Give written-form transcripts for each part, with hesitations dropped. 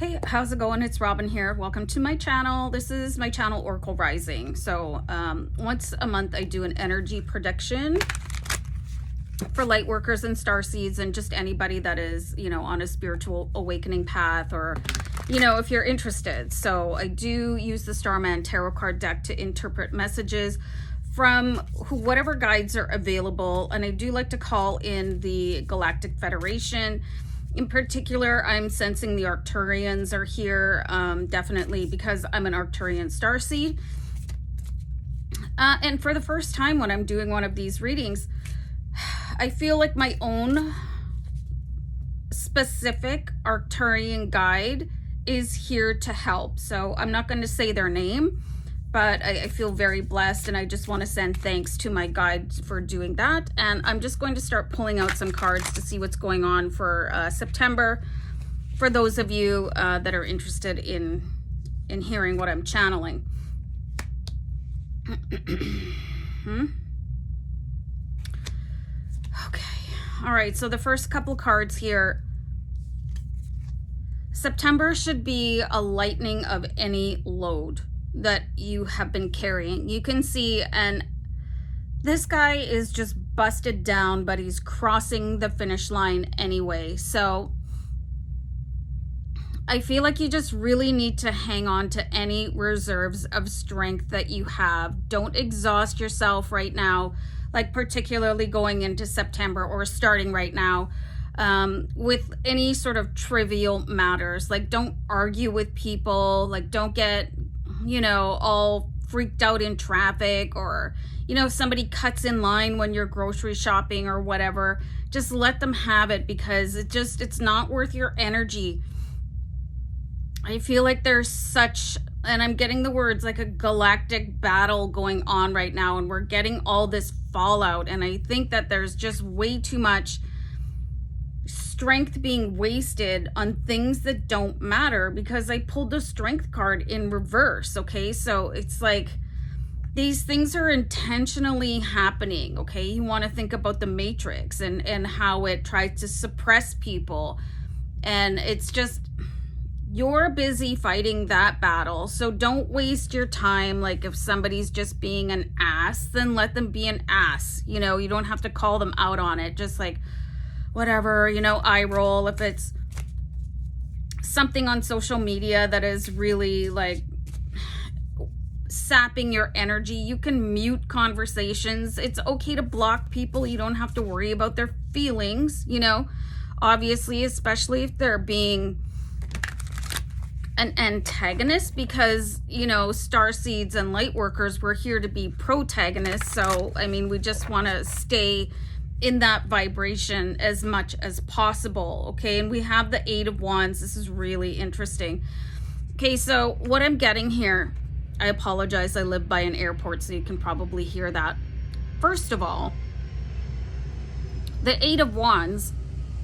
Hey, how's it going? It's Robin here. Welcome to my channel. This is my channel, Oracle Rising. So once a month I do an energy prediction for light workers and starseeds and just anybody that is, on a spiritual awakening path, or, if you're interested. So I do use the Starman Tarot card deck to interpret messages from whatever guides are available. And I do like to call in the Galactic Federation. In particular, I'm sensing the Arcturians are here, definitely because I'm an Arcturian starseed. And for the first time when I'm doing one of these readings, I feel like my own specific Arcturian guide is here to help. So I'm not going to say their name, but I feel very blessed, and I just want to send thanks to my guide for doing that. And I'm just going to start pulling out some cards to see what's going on for September, for those of you that are interested in hearing what I'm channeling. Okay, all right, so the first couple cards here. September should be a lightening of any load that you have been carrying. You can see, and this guy is just busted down, but he's crossing the finish line anyway. So I feel like you just really need to hang on to any reserves of strength that you have. Don't exhaust yourself right now, like particularly going into September or starting right now, with any sort of trivial matters. Like, don't argue with people. Like, don't get all freaked out in traffic, or, somebody cuts in line when you're grocery shopping or whatever. Just let them have it, because it's not worth your energy. I feel like there's such, and I'm getting the words, like a galactic battle going on right now, and we're getting all this fallout. And I think that there's just way too much strength being wasted on things that don't matter, because I pulled the strength card in reverse. Okay, so it's like these things are intentionally happening. Okay, you want to think about the Matrix and how it tries to suppress people, and it's just, you're busy fighting that battle. So don't waste your time. Like, if somebody's just being an ass, then let them be an ass. You don't have to call them out on it. Just like, whatever, eye roll. If it's something on social media that is really like sapping your energy, you can mute conversations. It's okay to block people. You don't have to worry about their feelings, obviously, especially if they're being an antagonist, because, starseeds and light workers, we're here to be protagonists. So, I mean, we just want to stay in that vibration as much as possible. Okay, and we have the Eight of Wands. This is really interesting. Okay, so what I'm getting here, I apologize, I live by an airport, so you can probably hear that. First of all, the Eight of Wands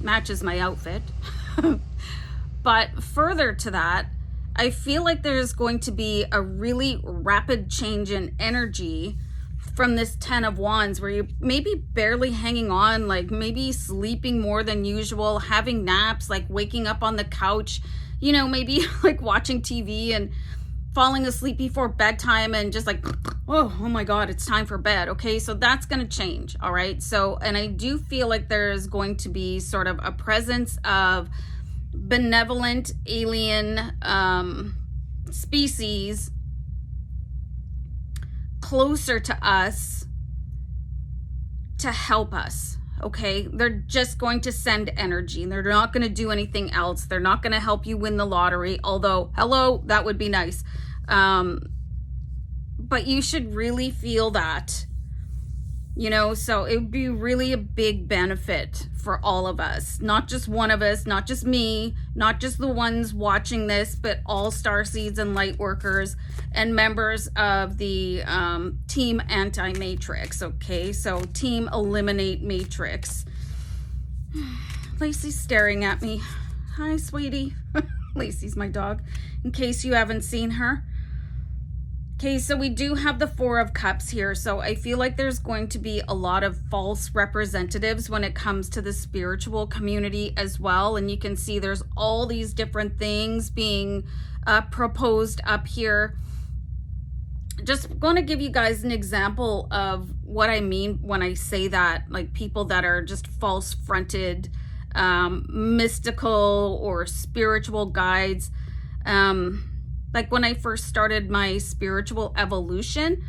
matches my outfit. But further to that, I feel like there's going to be a really rapid change in energy from this Ten of Wands, where you maybe barely hanging on, like maybe sleeping more than usual, having naps, like waking up on the couch, maybe like watching TV and falling asleep before bedtime, and just like, oh my God, it's time for bed. Okay, so that's going to change. All right, so, and I do feel like there's going to be sort of a presence of benevolent alien species closer to us to help us. Okay, they're just going to send energy, and they're not going to do anything else. They're not going to help you win the lottery, although, hello, that would be nice. But you should really feel that, so it would be really a big benefit for all of us, not just one of us, not just me, not just the ones watching this, but all starseeds and light workers and members of the Team Anti-Matrix. Okay, so Team Eliminate Matrix. Lacey's staring at me. Hi, sweetie. Lacey's my dog, in case you haven't seen her. Okay, so we do have the Four of Cups here. So I feel like there's going to be a lot of false representatives when it comes to the spiritual community as well. And you can see there's all these different things being proposed up here. Just going to give you guys an example of what I mean when I say that, like people that are just false fronted, mystical or spiritual guides. Like when I first started my spiritual evolution,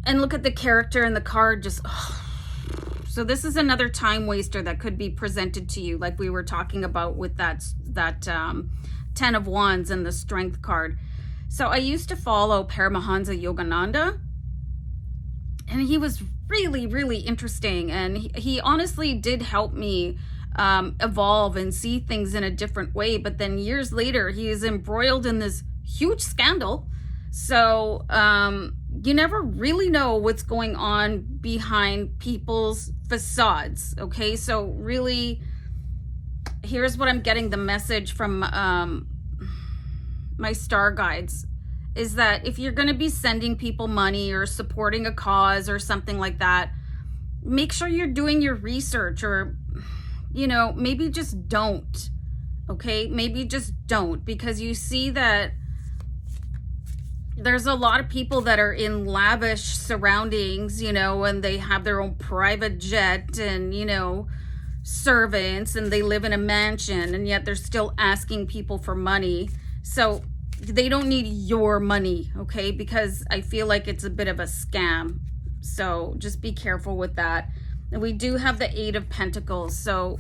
and look at the character and the card, just, oh. So this is another time waster that could be presented to you, like we were talking about with that 10 of Wands and the Strength card. So I used to follow Paramahansa Yogananda, and he was really, really interesting. And he honestly did help me evolve and see things in a different way. But then years later, he is embroiled in this huge scandal. So you never really know what's going on behind people's facades. Okay, so really, here's what I'm getting the message from my star guides, is that if you're going to be sending people money or supporting a cause or something like that, make sure you're doing your research, or, you know, maybe just don't. Okay, maybe just don't, because you see that there's a lot of people that are in lavish surroundings, you know, and they have their own private jet and, you know, servants, and they live in a mansion, and yet they're still asking people for money. So they don't need your money, okay? Because I feel like it's a bit of a scam. So just be careful with that. And we do have the Eight of Pentacles. So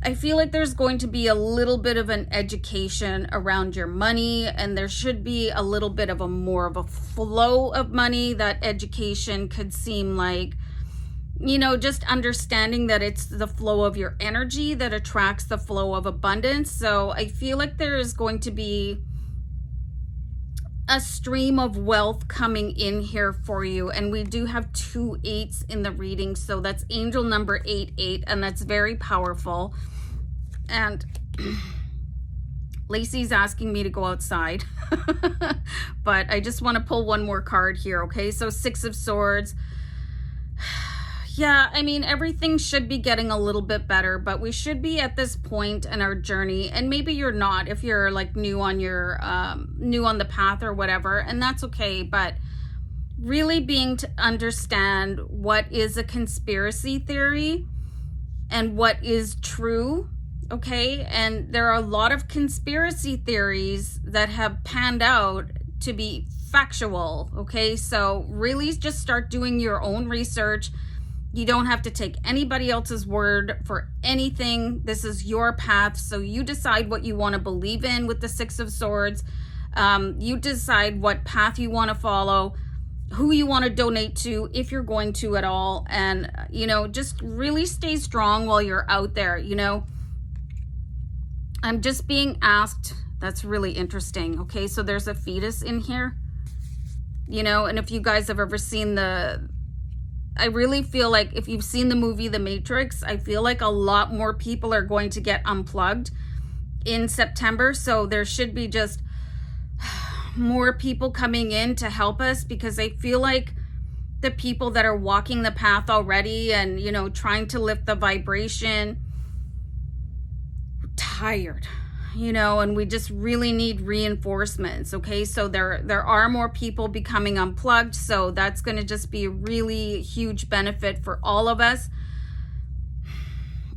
I feel like there's going to be a little bit of an education around your money, and there should be a little bit of a more of a flow of money. That education could seem like, you know, just understanding that it's the flow of your energy that attracts the flow of abundance. So I feel like there is going to be a stream of wealth coming in here for you. And we do have 2 8s in the reading. So that's angel number 88, and that's very powerful. And Lacey's asking me to go outside, but I just want to pull one more card here. Okay, so 6 of Swords. Yeah, I mean, everything should be getting a little bit better, but we should be at this point in our journey. And maybe you're not, if you're like new on your new on the path or whatever, and that's okay. But really being to understand what is a conspiracy theory and what is true. Okay, and there are a lot of conspiracy theories that have panned out to be factual. Okay, so really just start doing your own research. You don't have to take anybody else's word for anything. This is your path, so you decide what you want to believe in with the 6 of Swords. You decide what path you want to follow, who you want to donate to, if you're going to at all. And, you know, just really stay strong while you're out there, you know. I'm just being asked, that's really interesting. Okay, so there's a fetus in here, you know, and if you guys have ever seen I really feel like if you've seen the movie The Matrix, I feel like a lot more people are going to get unplugged in September. So there should be just more people coming in to help us, because I feel like the people that are walking the path already and, you know, trying to lift the vibration, tired, you know, and we just really need reinforcements. Okay, so there are more people becoming unplugged, so that's going to just be a really huge benefit for all of us.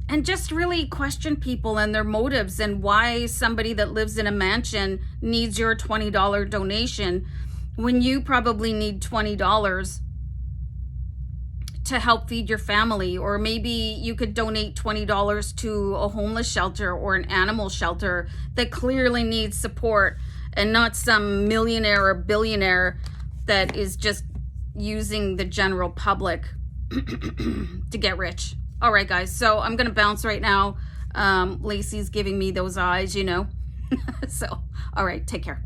And just really question people and their motives, and why somebody that lives in a mansion needs your $20 donation when you probably need $20 to help feed your family. Or maybe you could donate $20 to a homeless shelter or an animal shelter that clearly needs support, and not some millionaire or billionaire that is just using the general public to get rich. All right, guys, so I'm gonna bounce right now. Lacey's giving me those eyes, you know. So, all right, take care.